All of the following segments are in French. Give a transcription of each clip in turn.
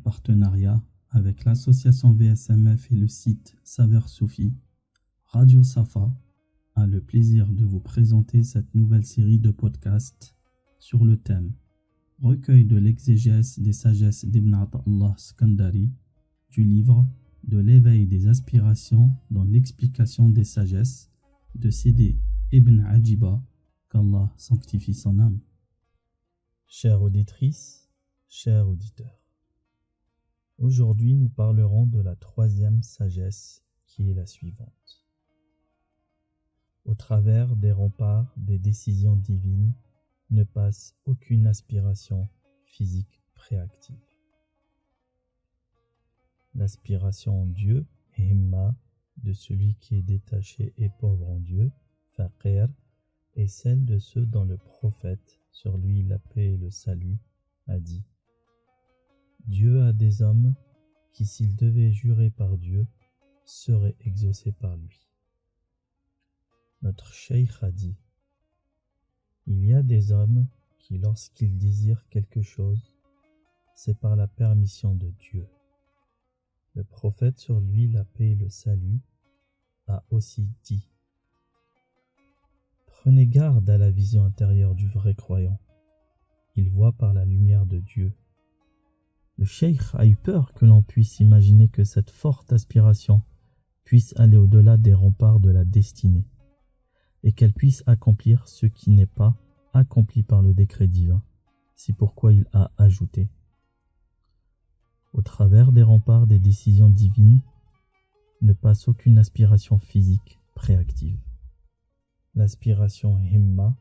partenariat avec l'association VSMF et le site Saveur Soufi, Radio Safa a le plaisir de vous présenter cette nouvelle série de podcasts sur le thème Recueil de l'exégèse des sagesses d'Ibn Ata'Allah Skandari, du livre De l'éveil des aspirations dans l'explication des sagesses de Sidi Ibn Ajiba, qu'Allah sanctifie son âme. Chère auditrice, chers auditeurs, aujourd'hui nous parlerons de la troisième sagesse qui est la suivante. Au travers des remparts des décisions divines ne passe aucune aspiration physique préactive. L'aspiration en Dieu, himma, de celui qui est détaché et pauvre en Dieu, faqir, est celle de ceux dont le prophète, sur lui la paix et le salut, a dit « Dieu a des hommes qui, s'ils devaient jurer par Dieu, seraient exaucés par lui. » Notre cheikh a dit « Il y a des hommes qui, lorsqu'ils désirent quelque chose, c'est par la permission de Dieu. » Le prophète, sur lui la paix et le salut, a aussi dit « Prenez garde à la vision intérieure du vrai croyant. Il voit par la lumière de Dieu. » Le cheikh a eu peur que l'on puisse imaginer que cette forte aspiration puisse aller au-delà des remparts de la destinée et qu'elle puisse accomplir ce qui n'est pas accompli par le décret divin. C'est pourquoi il a ajouté au travers des remparts des décisions divines ne passe aucune aspiration physique préactive. L'aspiration himma,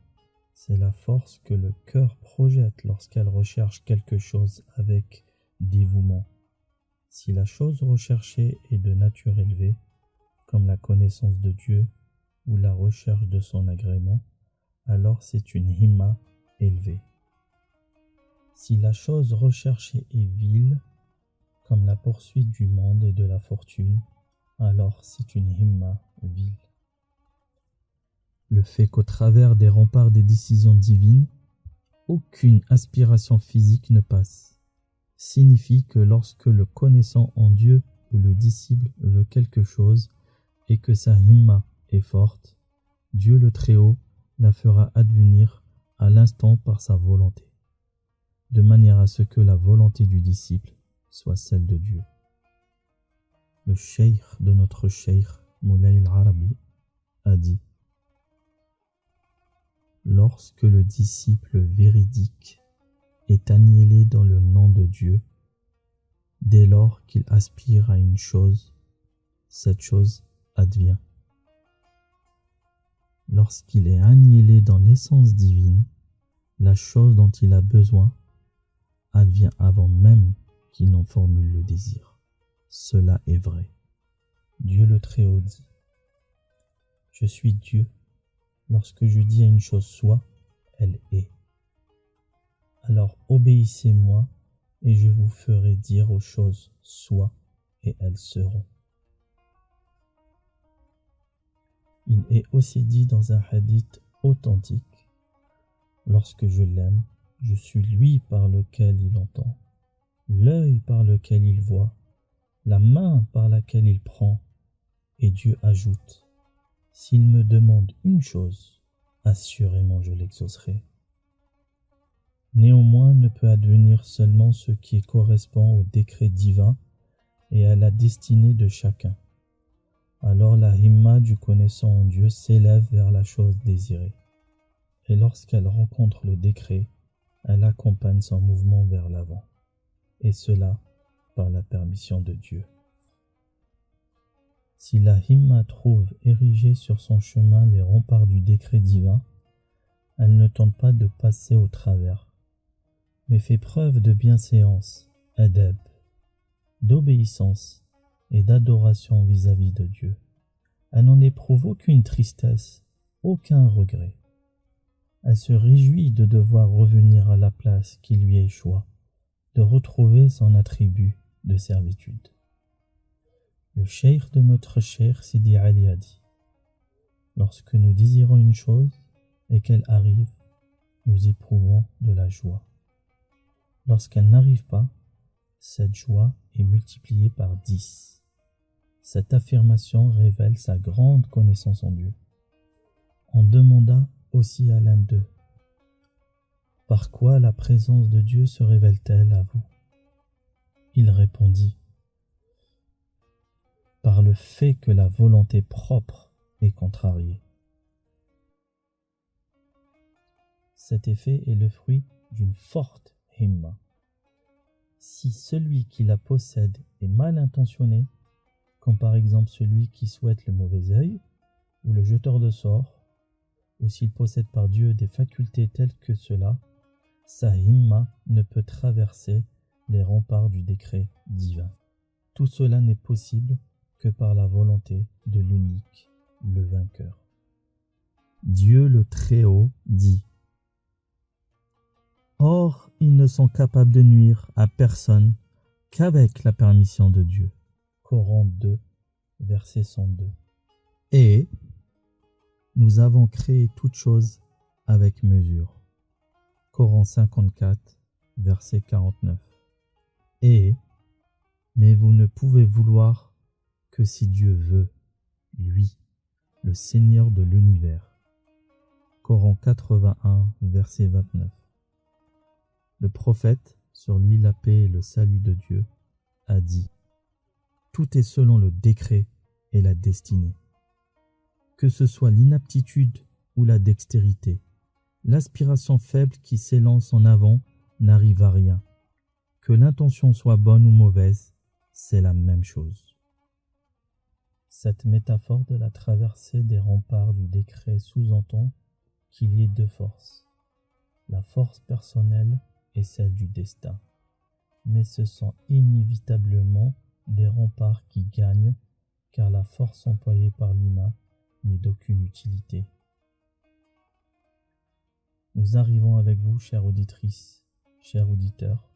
c'est la force que le cœur projette lorsqu'elle recherche quelque chose avec dévouement. Si la chose recherchée est de nature élevée, comme la connaissance de Dieu ou la recherche de son agrément, alors c'est une himma élevée. Si la chose recherchée est vile, comme la poursuite du monde et de la fortune, alors c'est une himma vile. Le fait qu'au travers des remparts des décisions divines, aucune aspiration physique ne passe, signifie que lorsque le connaissant en Dieu ou le disciple veut quelque chose et que sa himma est forte, Dieu le Très-Haut la fera advenir à l'instant par sa volonté, de manière à ce que la volonté du disciple soit celle de Dieu. Le cheikh de notre cheikh, Moulay al-Arabi, a dit « Lorsque le disciple véridique est agnelé dans le nom de Dieu, dès lors qu'il aspire à une chose, cette chose advient. Lorsqu'il est agnelé dans l'essence divine, la chose dont il a besoin advient avant même qu'il n'en formule le désir. Cela est vrai. Dieu le Très-Haut dit « Je suis Dieu. Lorsque je dis à une chose soit, elle est. Alors obéissez-moi et je vous ferai dire aux choses soit et elles seront. » Il est aussi dit dans un hadith authentique « Lorsque je l'aime, je suis lui par lequel il entend, l'œil par lequel il voit, la main par laquelle il prend. » Et Dieu ajoute « S'il me demande une chose, assurément je l'exaucerai. » Néanmoins ne peut advenir seulement ce qui correspond au décret divin et à la destinée de chacun. Alors la himma du connaissant en Dieu s'élève vers la chose désirée. Et lorsqu'elle rencontre le décret, elle accompagne son mouvement vers l'avant. Et cela par la permission de Dieu. Si la himma trouve érigés sur son chemin les remparts du décret divin, elle ne tente pas de passer au travers, mais fait preuve de bienséance, adab, d'obéissance et d'adoration vis-à-vis de Dieu. Elle n'en éprouve aucune tristesse, aucun regret. Elle se réjouit de devoir revenir à la place qui lui échoit, de retrouver son attribut de servitude. Le cheikh de notre cheikh Sidi Ali a dit « Lorsque nous désirons une chose et qu'elle arrive, nous éprouvons de la joie. Lorsqu'elle n'arrive pas, cette joie est multipliée par 10. Cette affirmation révèle sa grande connaissance en Dieu. On demanda aussi à l'un d'eux: par quoi la présence de Dieu se révèle-t-elle à vous? Il répondit: par le fait que la volonté propre est contrariée. Cet effet est le fruit d'une forte himma. Si celui qui la possède est mal intentionné, comme par exemple celui qui souhaite le mauvais œil, ou le jeteur de sorts, ou s'il possède par Dieu des facultés telles que cela, sa himma ne peut traverser les remparts du décret divin. Tout cela n'est possible que par la volonté de l'unique, le vainqueur. Dieu le Très-Haut dit: or, ils ne sont capables de nuire à personne qu'avec la permission de Dieu. Coran 2, verset 102. Et nous avons créé toutes choses avec mesure. Coran 54, verset 49. Mais vous ne pouvez vouloir que si Dieu veut, lui, le Seigneur de l'univers. Coran 81, verset 29. Le prophète, sur lui la paix et le salut de Dieu, a dit: tout est selon le décret et la destinée. Que ce soit l'inaptitude ou la dextérité, l'aspiration faible qui s'élance en avant n'arrive à rien. Que l'intention soit bonne ou mauvaise, c'est la même chose. Cette métaphore de la traversée des remparts du décret sous-entend qu'il y ait deux forces, la force personnelle et celle du destin. Mais ce sont inévitablement des remparts qui gagnent, car la force employée par l'humain n'est d'aucune utilité. Nous arrivons avec vous, chères auditrices, chers auditeurs,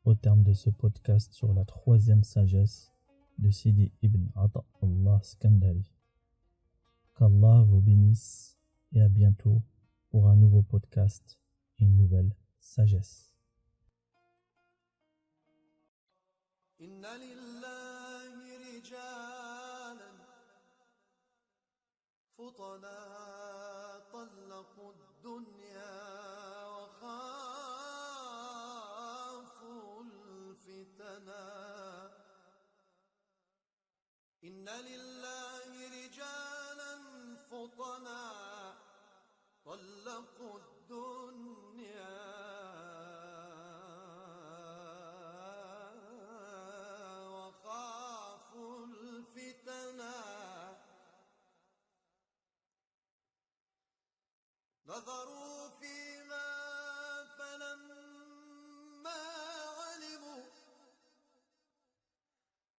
au terme de ce podcast sur la troisième sagesse de Sidi Ibn Ata Allah Skandari. Qu'Allah vous bénisse et à bientôt pour un nouveau podcast et une nouvelle sagesse. إن لله رجالا فطنا طلقوا الدنيا وخافوا الفتنا إن لله رجالا فطنا طلقوا الدنيا نظروا فيما فلما علموا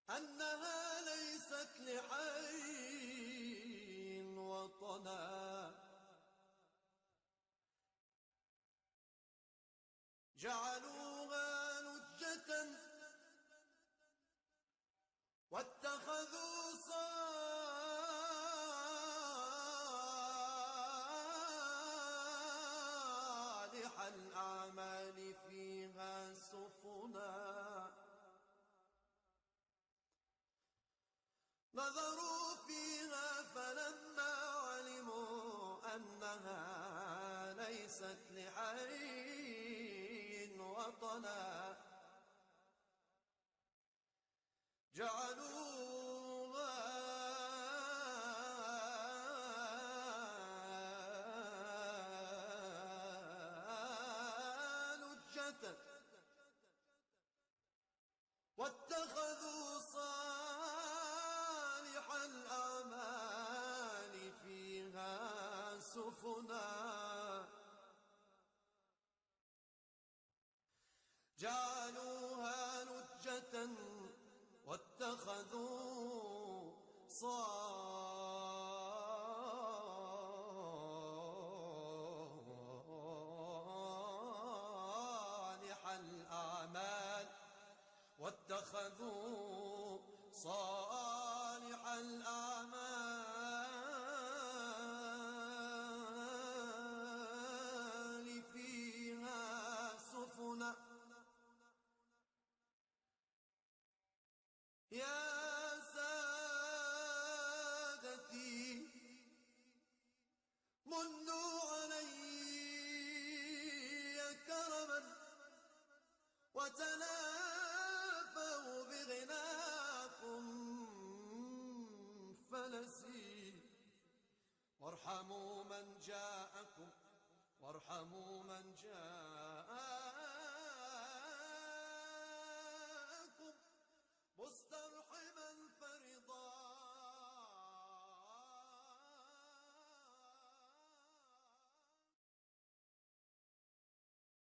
أنها ليست لحي وطنا جعلوها لجة واتخذوا الأعمال فيها سفنا نظروا فيها فلما علموا أنها ليست لحي وطنا واتخذوا صالح الأعمال فيها سفنا جعلوها لجة واتخذوا صالح الأعمال واتخذوا صالح الأعمال فيها سفنا وتلافوا بغناكم فلسي وارحموا من جاءكم وارحموا من جاءكم